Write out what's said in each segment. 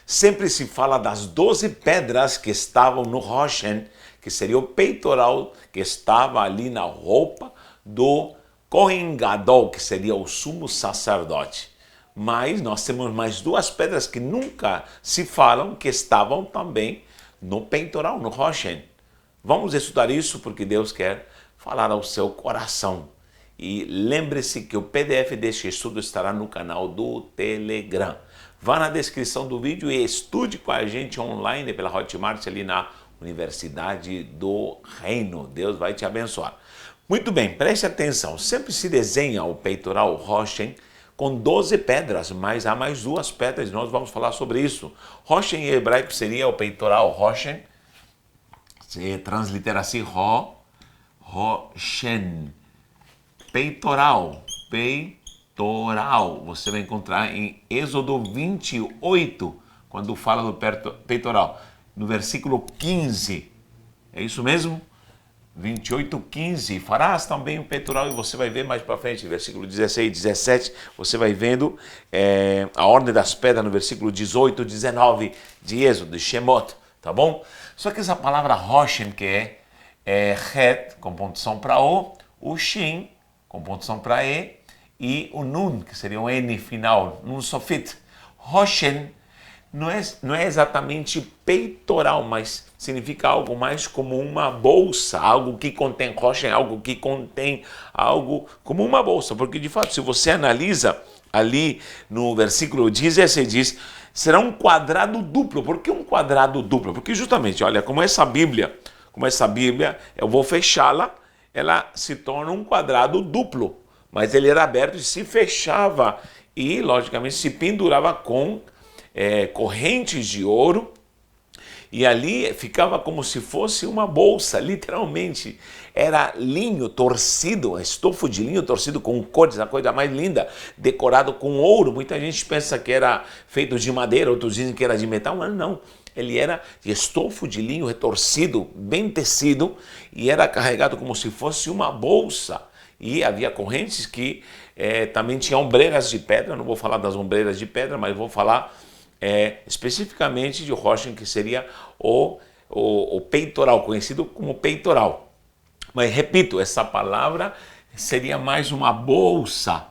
Sempre se fala das 12 pedras que estavam no Roshen, que seria o peitoral que estava ali na roupa do Kohen Gadol, que seria o sumo sacerdote. Mas nós temos mais 2 pedras que nunca se falam, que estavam também no peitoral, no Roshen. Vamos estudar isso porque Deus quer falar ao seu coração. E lembre-se que o PDF deste estudo estará no canal do Telegram. Vá na descrição do vídeo e estude com a gente online pela Hotmart ali na Universidade do Reino. Deus vai te abençoar. Muito bem, preste atenção. Sempre se desenha o peitoral Roshen com 12 pedras, mas há mais 2 pedras e nós vamos falar sobre isso. Roshen em hebraico seria o peitoral Roshen. Se translitera assim, Roshen. Peitoral, peitoral, você vai encontrar em Êxodo 28, quando fala do peitoral, no versículo 15, é isso mesmo? 28, 15, farás também o peitoral, e você vai ver mais para frente, versículo 16, 17, você vai vendo a ordem das pedras no versículo 18, 19 de Êxodo, de Shemot, tá bom? Só que essa palavra Roshen, que é Het, com pontuação para o Shin, com pontuação para E o Nun, que seria um N final, Nun Sofit. Roshen não é exatamente peitoral, mas significa algo mais como uma bolsa, algo que contém Roshen, algo que contém algo como uma bolsa, porque de fato, se você analisa ali no versículo 16, diz, será um quadrado duplo. Por que um quadrado duplo? Porque justamente, olha, como essa Bíblia, eu vou fechá-la, ela se torna um quadrado duplo, mas ele era aberto e se fechava e, logicamente, se pendurava com correntes de ouro e ali ficava como se fosse uma bolsa, literalmente. Era linho torcido, estofo de linho torcido com cores, a coisa mais linda, decorado com ouro. Muita gente pensa que era feito de madeira, outros dizem que era de metal, mas não. Ele era de estofo de linho retorcido, bem tecido, e era carregado como se fosse uma bolsa. E havia correntes que também tinham ombreiras de pedra. Não vou falar das ombreiras de pedra, mas vou falar especificamente de Roshen, que seria o peitoral, conhecido como peitoral. Mas repito, essa palavra seria mais uma bolsa,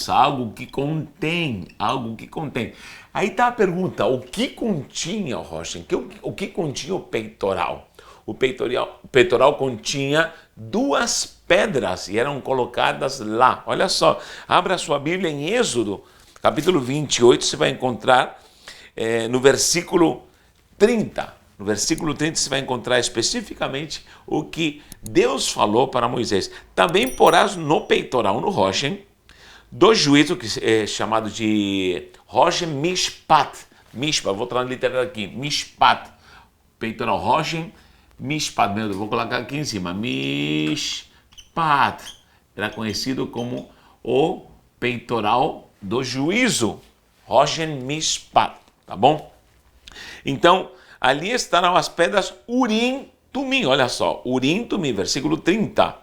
algo que contém. Aí está a pergunta, o que continha o Roshen? O que continha o peitoral? O peitoral continha 2 pedras e eram colocadas lá. Olha só, abra sua Bíblia em Êxodo, capítulo 28, você vai encontrar no versículo 30. No versículo 30 você vai encontrar especificamente o que Deus falou para Moisés. Também porás no peitoral, no Roshen, do juízo, que é chamado de Roshen Mishpat. Mishpat, vou transliterar aqui, Mishpat. Peitoral Roshen Mishpat, vou colocar aqui em cima, Mishpat. Era conhecido como o peitoral do juízo, Roshen Mishpat, tá bom? Então, ali estarão as pedras Urim, Tumim, olha só, Urim, Tumim, versículo 30.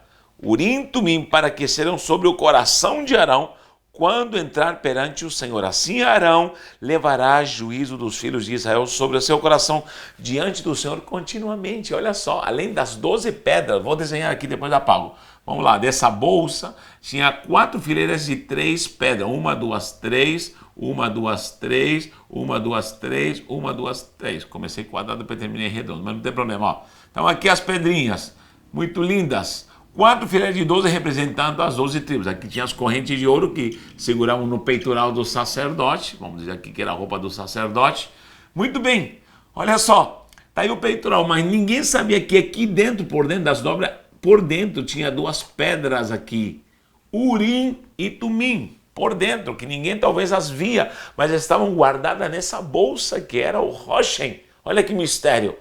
Urim, Tumim, para que serão sobre o coração de Arão, quando entrar perante o Senhor. Assim Arão levará juízo dos filhos de Israel sobre o seu coração diante do Senhor continuamente. Olha só, além das 12 pedras, vou desenhar aqui, depois apago. Vamos lá, dessa bolsa tinha 4 fileiras de 3 pedras. 1, 2, 3, 1, 2, 3, 1, 2, 3, 1, 2, 3. Comecei quadrado, depois terminei redondo, mas não tem problema, ó. Então aqui as pedrinhas, muito lindas. 4 fileiras de 12 representando as 12 tribos. Aqui tinha as correntes de ouro que seguravam no peitoral do sacerdote. Vamos dizer aqui que era a roupa do sacerdote. Muito bem, olha só. Tá aí o peitoral, mas ninguém sabia que aqui dentro, por dentro das dobras, por dentro tinha 2 pedras aqui. Urim e Tumim. Por dentro, que ninguém talvez as via, mas estavam guardadas nessa bolsa que era o Roshen. Olha que mistério.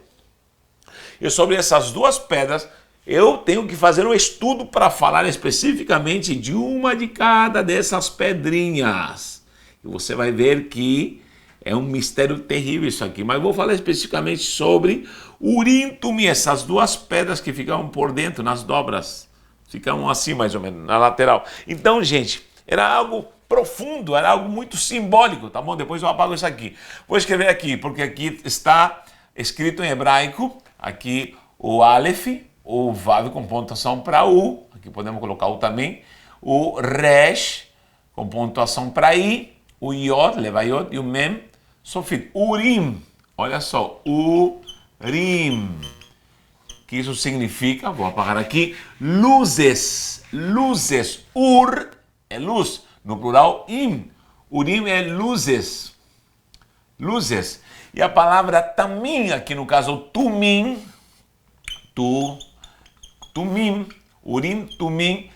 E sobre essas 2 pedras, eu tenho que fazer um estudo para falar especificamente de uma de cada dessas pedrinhas. E você vai ver que é um mistério terrível isso aqui. Mas vou falar especificamente sobre Urim e Tumim, essas 2 pedras que ficavam por dentro, nas dobras. Ficavam assim mais ou menos, na lateral. Então, gente, era algo profundo, era algo muito simbólico, tá bom? Depois eu apago isso aqui. Vou escrever aqui, porque aqui está escrito em hebraico, aqui o Aleph, o Vav com pontuação para U, aqui podemos colocar U também, o Resh com pontuação para I, o Yod, leva Yod, e o Mem, sofrido. Urim, olha só, Urim, que isso significa, vou apagar aqui, luzes, luzes, Ur é luz, no plural Im, Urim é luzes, luzes. E a palavra Tamim, aqui no caso Tumim, Tumim, Urim, Tumim,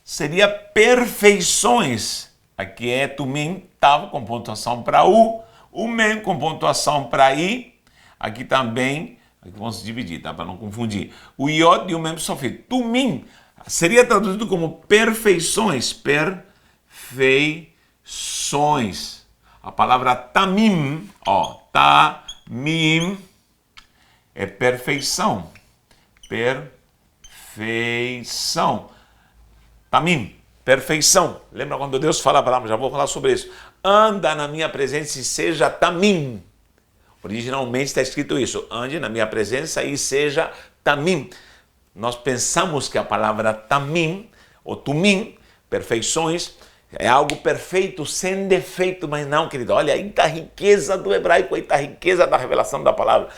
seria perfeições. Aqui é Tumim, Tav com pontuação para U, o Mem com pontuação para I, aqui também, aqui vamos dividir, tá? Para não confundir. O Yod e o Mem sofrido. Tumim seria traduzido como perfeições, perfeições. A palavra Tamim, ó, Tamim é perfeição, perfeição. Tamim, perfeição. Lembra quando Deus fala para já vou falar sobre isso. Anda na minha presença e seja Tamim. Originalmente está escrito isso. Ande na minha presença e seja Tamim. Nós pensamos que a palavra Tamim, ou Tumim, perfeições, é algo perfeito, sem defeito, mas não, querido. Olha, aí está a riqueza do hebraico, aí está a riqueza da revelação da palavra.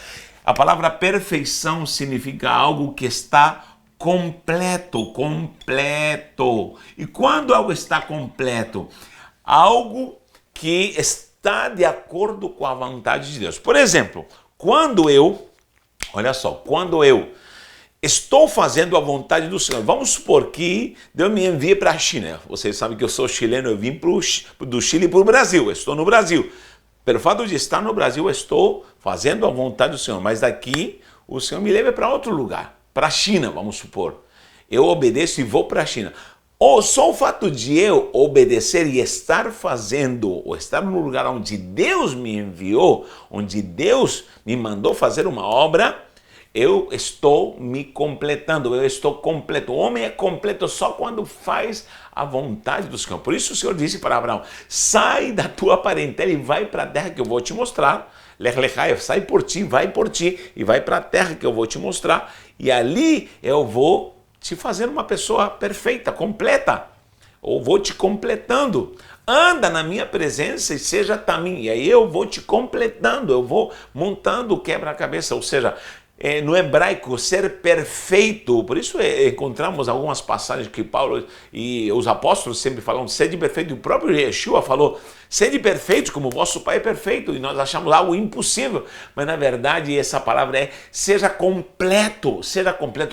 A palavra perfeição significa algo que está completo, completo. E quando algo está completo? Algo que está de acordo com a vontade de Deus. Por exemplo, olha só, quando eu estou fazendo a vontade do Senhor, vamos supor que Deus me envie para a China. Vocês sabem que eu sou chileno, eu vim do Chile para o Brasil, eu estou no Brasil. Pelo fato de estar no Brasil, eu estou fazendo a vontade do Senhor, mas daqui o Senhor me leva para outro lugar, para a China, vamos supor. Eu obedeço e vou para a China. Ou só o fato de eu obedecer e estar fazendo, ou estar no lugar onde Deus me enviou, onde Deus me mandou fazer uma obra, eu estou me completando, eu estou completo. O homem é completo só quando faz a vontade do Senhor. Por isso o Senhor disse para Abraão, sai da tua parentela e vai para a terra que eu vou te mostrar. Lech lechai, sai por ti, e vai para a terra que eu vou te mostrar. E ali eu vou te fazer uma pessoa perfeita, completa. Ou vou te completando. Anda na minha presença e seja Tamim. E aí eu vou te completando, eu vou montando o quebra-cabeça. Ou seja, no hebraico, ser perfeito, por isso encontramos algumas passagens que Paulo e os apóstolos sempre falam, sede perfeito, e o próprio Yeshua falou, sede perfeitos como vosso Pai é perfeito, e nós achamos algo impossível, mas na verdade essa palavra é, seja completo,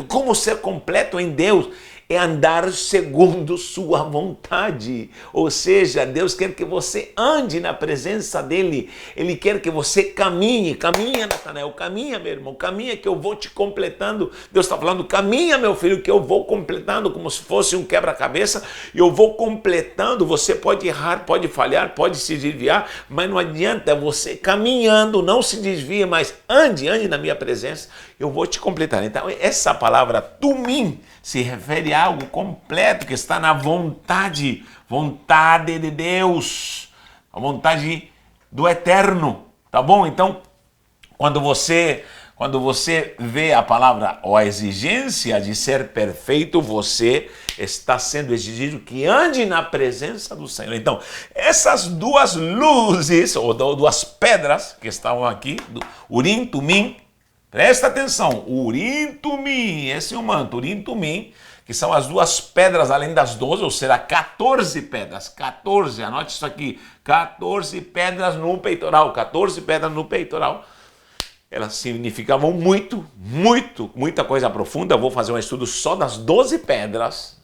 como ser completo em Deus? É andar segundo sua vontade. Ou seja, Deus quer que você ande na presença dele. Ele quer que você caminhe. Caminha, Natanael, caminha, meu irmão. Caminha que eu vou te completando. Deus está falando, caminha, meu filho, que eu vou completando como se fosse um quebra-cabeça. Eu vou completando. Você pode errar, pode falhar, pode se desviar, mas não adianta, você caminhando, não se desvie, mas ande na minha presença. Eu vou te completar. Então, essa palavra Tumim se refere a algo completo que está na vontade de Deus, a vontade do Eterno, tá bom? Então, quando você vê a palavra ou a exigência de ser perfeito, você está sendo exigido que ande na presença do Senhor. Então, essas duas luzes, ou duas pedras que estavam aqui, do Urim, Tumim, presta atenção, Urim, Tumim, esse é o manto, Urim, Tumim, que são as duas pedras além das 12, ou seja, 14 pedras, 14, anote isso aqui, 14 pedras no peitoral, 14 pedras no peitoral. Elas significavam muita coisa profunda. Eu vou fazer um estudo só das 12 pedras,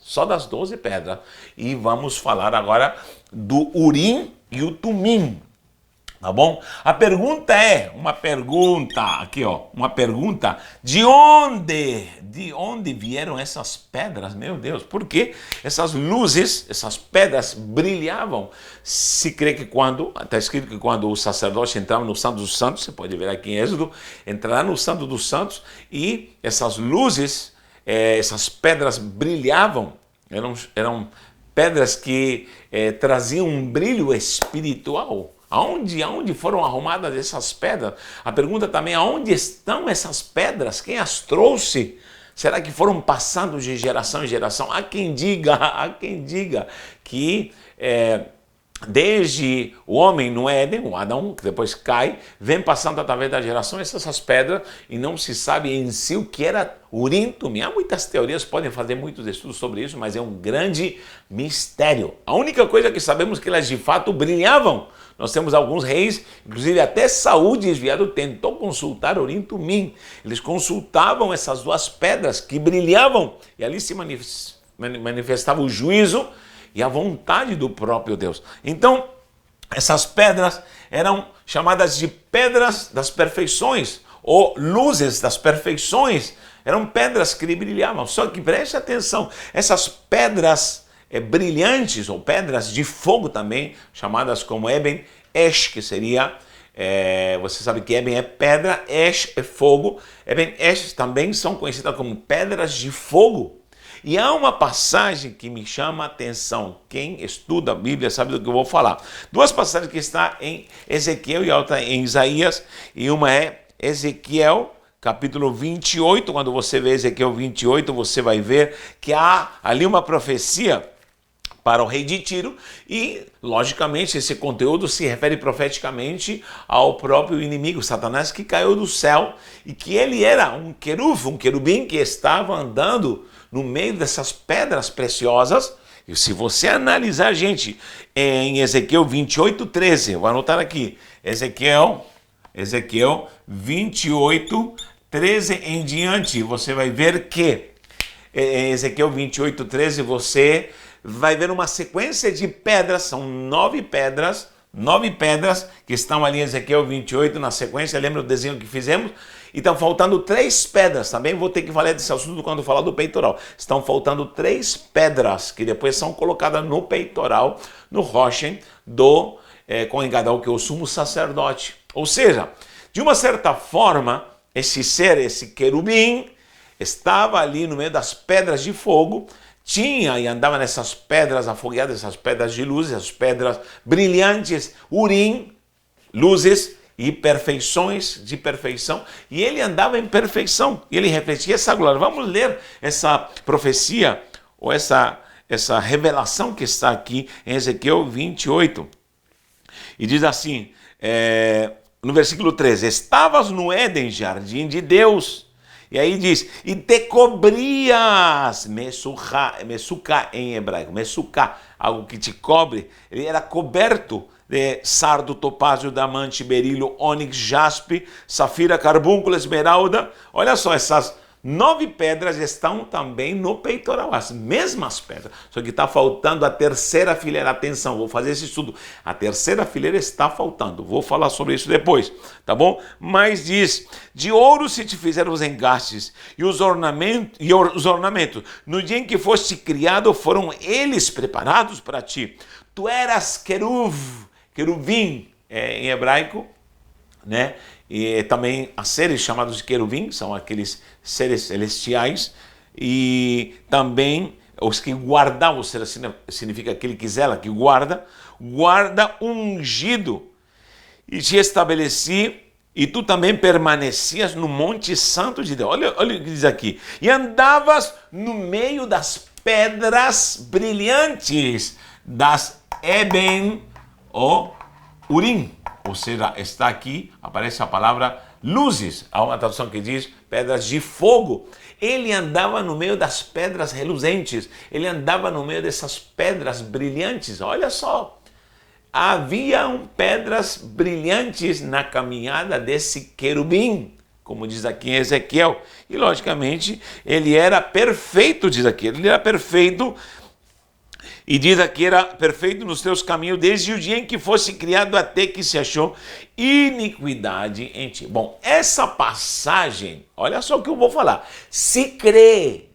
e vamos falar agora do Urim e o Tumim. Tá bom? A pergunta é, uma pergunta, de onde vieram essas pedras? Meu Deus, por que essas luzes, essas pedras brilhavam? Se crê que está escrito que quando o sacerdote entrava no Santo dos Santos, você pode ver aqui em Êxodo, entrará no Santo dos Santos e essas luzes, essas pedras brilhavam, eram pedras que traziam um brilho espiritual. Aonde foram arrumadas essas pedras? A pergunta também, aonde estão essas pedras? Quem as trouxe? Será que foram passando de geração em geração? Há quem diga que desde o homem no Éden, o Adão, que depois cai, vem passando através das gerações essas pedras e não se sabe em si o que era Urim e Tumim. Há muitas teorias, podem fazer muitos estudos sobre isso, mas é um grande mistério. A única coisa que sabemos é que elas de fato brilhavam. Nós temos alguns reis, inclusive até Saul desviado tentou consultar Urim e Tumim. Eles consultavam essas duas pedras que brilhavam e ali se manifestava o juízo e a vontade do próprio Deus. Então, essas pedras eram chamadas de pedras das perfeições, ou luzes das perfeições. Eram pedras que brilhavam. Só que preste atenção, essas pedras brilhantes, ou pedras de fogo também, chamadas como Eben Esh, que seria, você sabe que Eben é pedra, Esh é fogo. Eben Esh também são conhecidas como pedras de fogo. E há uma passagem que me chama a atenção. Quem estuda a Bíblia sabe do que eu vou falar. Duas passagens que estão em Ezequiel e outra em Isaías. E uma é Ezequiel, capítulo 28. Quando você vê Ezequiel 28, você vai ver que há ali uma profecia para o rei de Tiro, e, logicamente, esse conteúdo se refere profeticamente ao próprio inimigo, Satanás, que caiu do céu, e que ele era um querubim que estava andando no meio dessas pedras preciosas. E se você analisar, gente, em Ezequiel 28, 13, eu vou anotar aqui, Ezequiel 28, 13 em diante, você vai ver que em Ezequiel 28, 13, você vai ver uma sequência de pedras, são 9 pedras que estão ali em Ezequiel 28 na sequência. Lembra o desenho que fizemos? E estão faltando 3 pedras, também vou ter que falar desse assunto quando falar do peitoral. Estão faltando 3 pedras que depois são colocadas no peitoral, no rochen do Cohen Gadol, que é o sumo sacerdote. Ou seja, de uma certa forma, esse ser, esse querubim, estava ali no meio das pedras de fogo, tinha e andava nessas pedras afogueadas, essas pedras de luz, essas pedras brilhantes, urim, luzes e perfeições de perfeição, e ele andava em perfeição, e ele refletia essa glória. Vamos ler essa profecia, ou essa revelação que está aqui em Ezequiel 28, e diz assim, no versículo 13, estavas no Éden, jardim de Deus. E aí diz, e te cobrias, mesuká em hebraico, mesuká, algo que te cobre. Ele era coberto de sardo, topázio, diamante, berílio, ônix, jaspe, safira, carbúnculo, esmeralda. Olha só, essas 9 pedras estão também no peitoral, as mesmas pedras. Só que está faltando a terceira fileira. Atenção, vou fazer esse estudo. A terceira fileira está faltando. Vou falar sobre isso depois, tá bom? Mas diz, de ouro se te fizeram os engastes e os ornamentos. No dia em que foste criado, foram eles preparados para ti. Tu eras querubim em hebraico, né? E também há seres chamados de querubim, são aqueles seres celestiais, e também os que guardavam, significa aquele que zela, que guarda ungido, e te estabeleci, e tu também permanecias no monte santo de Deus. Olha o que diz aqui, e andavas no meio das pedras brilhantes, das Eben ou Urim. Ou seja, está aqui, aparece a palavra luzes. Há uma tradução que diz pedras de fogo. Ele andava no meio das pedras reluzentes. Ele andava no meio dessas pedras brilhantes. Olha só. Haviam pedras brilhantes na caminhada desse querubim, como diz aqui em Ezequiel. E, logicamente, ele era perfeito, diz aqui. Ele era perfeito. E diz aqui, era perfeito nos teus caminhos, desde o dia em que fosse criado até que se achou iniquidade em ti. Bom, essa passagem, olha só o que eu vou falar. Se crê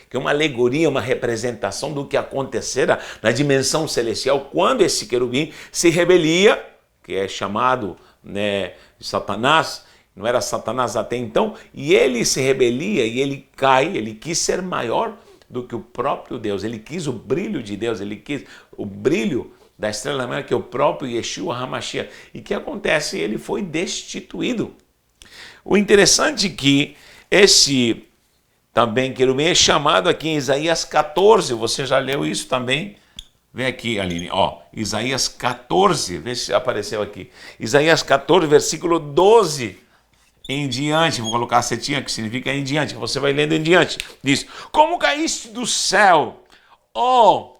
que é uma alegoria, uma representação do que acontecera na dimensão celestial, quando esse querubim se rebelia, que é chamado, né, de Satanás, não era Satanás até então, e ele se rebelia e ele cai, ele quis ser maior do que o próprio Deus. Ele quis o brilho de Deus, ele quis o brilho da estrela da manhã, que é o próprio Yeshua HaMashiach. E o que acontece? Ele foi destituído. O interessante é que esse também querubim é chamado aqui em Isaías 14, você já leu isso também? Vem aqui, Aline, ó, Isaías 14, vê se apareceu aqui. Isaías 14, versículo 12 em diante, vou colocar a setinha que significa em diante, você vai lendo em diante. Diz, como caíste do céu, ó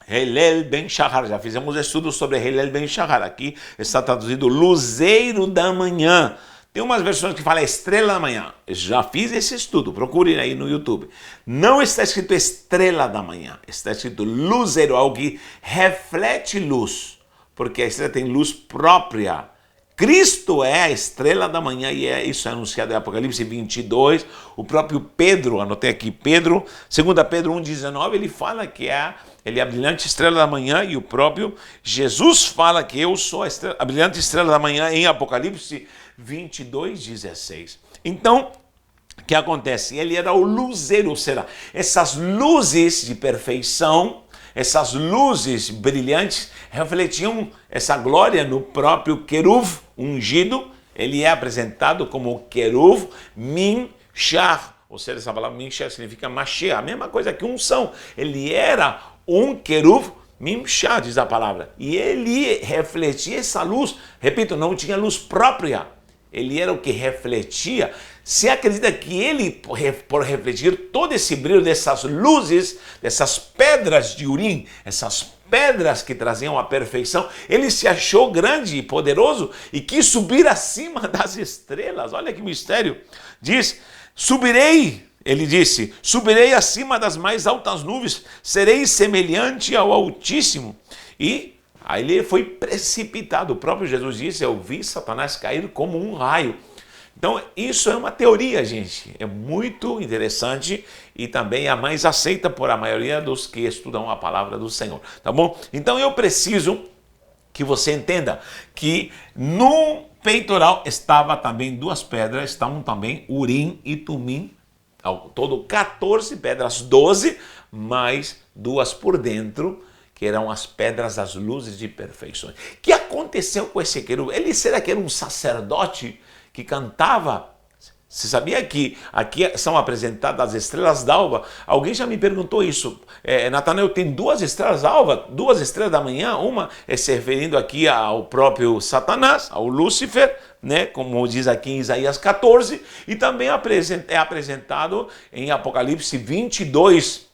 Helel Ben Shahar, já fizemos estudo sobre Helel Ben Shahar, aqui está traduzido luzeiro da manhã. Tem umas versões que falam estrela da manhã. Eu já fiz esse estudo, procurem aí no YouTube. Não está escrito estrela da manhã, está escrito luzeiro, algo que reflete luz, porque a estrela tem luz própria. Cristo é a estrela da manhã e isso é anunciado em Apocalipse 22. O próprio Pedro, anotei aqui, Pedro, 2 Pedro 1,19, ele fala que ele é a brilhante estrela da manhã e o próprio Jesus fala que eu sou a brilhante estrela da manhã em Apocalipse 22:16. Então, o que acontece? Ele era o luzeiro, ou seja, essas luzes de perfeição, essas luzes brilhantes refletiam essa glória no próprio querub ungido. Ele é apresentado como querub Min-Shar, ou seja, essa palavra Min-Shar significa Mashiach, a mesma coisa que unção. Ele era um querub Min-Shar, diz a palavra, e ele refletia essa luz. Repito, não tinha luz própria. Ele era o que refletia. Você acredita que ele, por refletir todo esse brilho dessas luzes, dessas pedras de Urim, essas pedras que traziam a perfeição, ele se achou grande e poderoso e quis subir acima das estrelas? Olha que mistério. Diz, subirei, ele disse, subirei acima das mais altas nuvens, serei semelhante ao Altíssimo. E aí ele foi precipitado. O próprio Jesus disse, eu vi Satanás cair como um raio. Então, isso é uma teoria, gente. É muito interessante e também é a mais aceita por a maioria dos que estudam a palavra do Senhor. Tá bom? Então, eu preciso que você entenda que no peitoral estava também duas pedras, estavam também Urim e Tumim, ao todo 14 pedras, 12, mais duas por dentro, que eram as pedras das luzes de perfeições. O que aconteceu com esse querubim? Será que era um sacerdote que cantava? Você sabia que aqui são apresentadas as estrelas d'alva? Alguém já me perguntou isso. Natanael, tem duas estrelas d'alva, duas estrelas da manhã, uma é se referindo aqui ao próprio Satanás, ao Lúcifer, né, como diz aqui em Isaías 14, e também é apresentado em Apocalipse 22,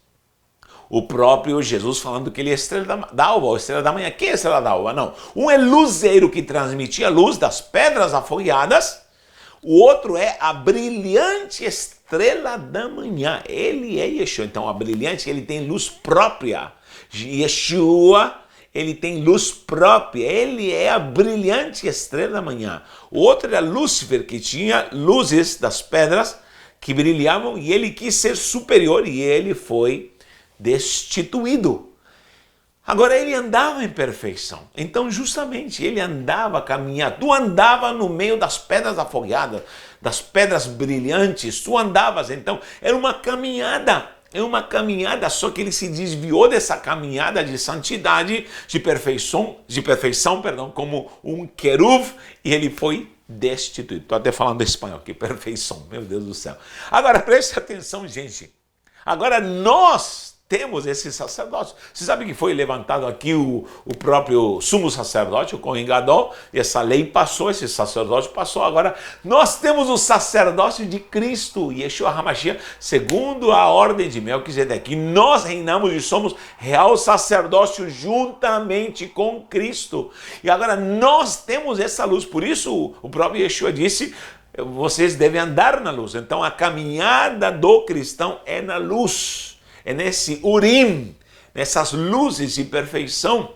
o próprio Jesus falando que ele é estrela d'alva, ou estrela da manhã. Quem é estrela d'alva? Não. Um é luzeiro que transmitia a luz das pedras afogueadas, o outro é a brilhante estrela da manhã. Ele é Yeshua. Então, a brilhante, ele tem luz própria. Yeshua, ele tem luz própria. Ele é a brilhante estrela da manhã. O outro era Lúcifer, que tinha luzes das pedras que brilhavam, e ele quis ser superior, e ele foi destituído. Agora, ele andava em perfeição. Então, justamente, ele andava caminhando. Tu andava no meio das pedras afogueadas, das pedras brilhantes. Tu andavas, então, era uma caminhada. É uma caminhada, só que ele se desviou dessa caminhada de santidade, de perfeição, como um querub, e ele foi destituído. Estou até falando espanhol aqui, perfeição, meu Deus do céu. Agora, preste atenção, gente. Agora, nós temos esse sacerdócio. Você sabe que foi levantado aqui o próprio sumo sacerdote, o Kohen Gadol, e essa lei passou, esse sacerdócio passou. Agora, nós temos o sacerdócio de Cristo, Yeshua HaMashiach, segundo a ordem de Melquisedeque. Nós reinamos e somos real sacerdócio juntamente com Cristo. E agora, nós temos essa luz. Por isso, o próprio Yeshua disse, vocês devem andar na luz. Então, a caminhada do cristão é na luz. É nesse Urim, nessas luzes de perfeição.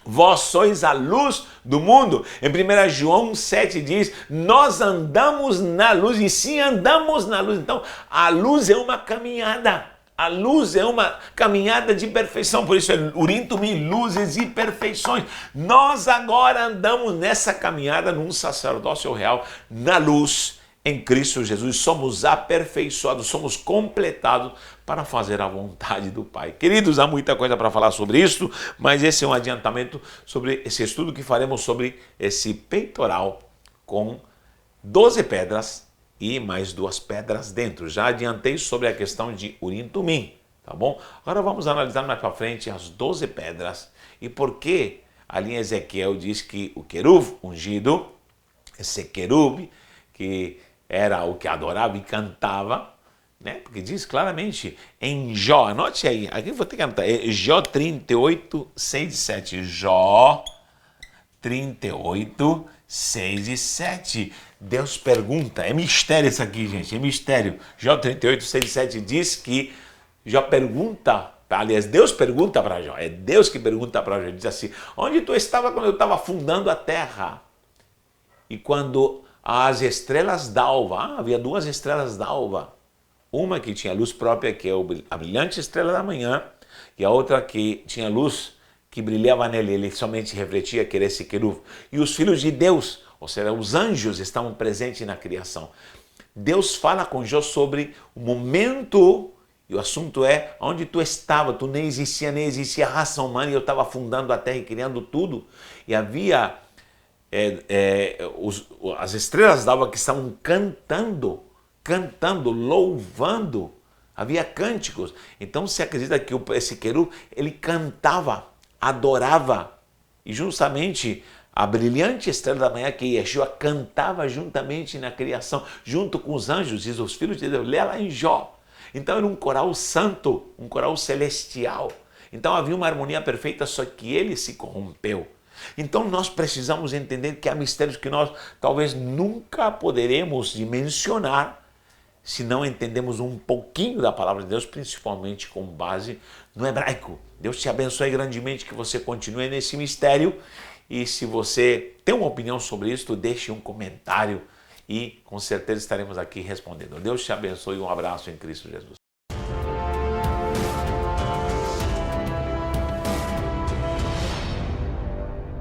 Vós sois a luz do mundo. Em 1 João 7 diz, nós andamos na luz, e sim andamos na luz. Então, a luz é uma caminhada. A luz é uma caminhada de perfeição. Por isso é Urim, Tumim, luzes e perfeições. Nós agora andamos nessa caminhada num sacerdócio real, na luz, em Cristo Jesus, somos aperfeiçoados, somos completados para fazer a vontade do Pai. Queridos, há muita coisa para falar sobre isso, mas esse é um adiantamento sobre esse estudo que faremos sobre esse peitoral com 12 pedras e mais 2 pedras dentro. Já adiantei sobre a questão de Urim-Tumim, tá bom? Agora vamos analisar mais para frente as 12 pedras e por que ali em Ezequiel diz que o querub ungido, esse querub que era o que adorava e cantava, né? Porque diz claramente em Jó, anote aí, aqui vou ter que anotar, é Jó 38, 6 e 7. Jó 38, 6 e 7. Deus pergunta, é mistério isso aqui, gente, é mistério. Jó 38, 6 e 7 diz que Jó pergunta, aliás, Deus pergunta para Jó, é Deus que pergunta para Jó, diz assim, onde tu estava quando eu estava fundando a terra? E quando as estrelas d'alva, havia 2 estrelas d'alva, uma que tinha luz própria, que é a brilhante estrela da manhã, e a outra que tinha luz que brilhava nele, ele somente refletia, que era esse querub. E os filhos de Deus, ou seja, os anjos estavam presentes na criação. Deus fala com Jó sobre o momento, e o assunto é, onde tu estava, tu nem existia a raça humana, e eu estava fundando a terra e criando tudo, e havia as estrelas d'alva que estavam cantando, louvando, havia cânticos. Então se acredita que esse querub, ele cantava, adorava, e justamente a brilhante estrela da manhã que Yeshua cantava juntamente na criação, junto com os anjos e os filhos de Deus, lê lá em Jó. Então era um coral santo, um coral celestial. Então havia uma harmonia perfeita, só que ele se corrompeu. Então nós precisamos entender que há mistérios que nós talvez nunca poderemos dimensionar se não entendemos um pouquinho da palavra de Deus, principalmente com base no hebraico. Deus te abençoe grandemente, que você continue nesse mistério, e se você tem uma opinião sobre isso, deixe um comentário e com certeza estaremos aqui respondendo. Deus te abençoe e um abraço em Cristo Jesus.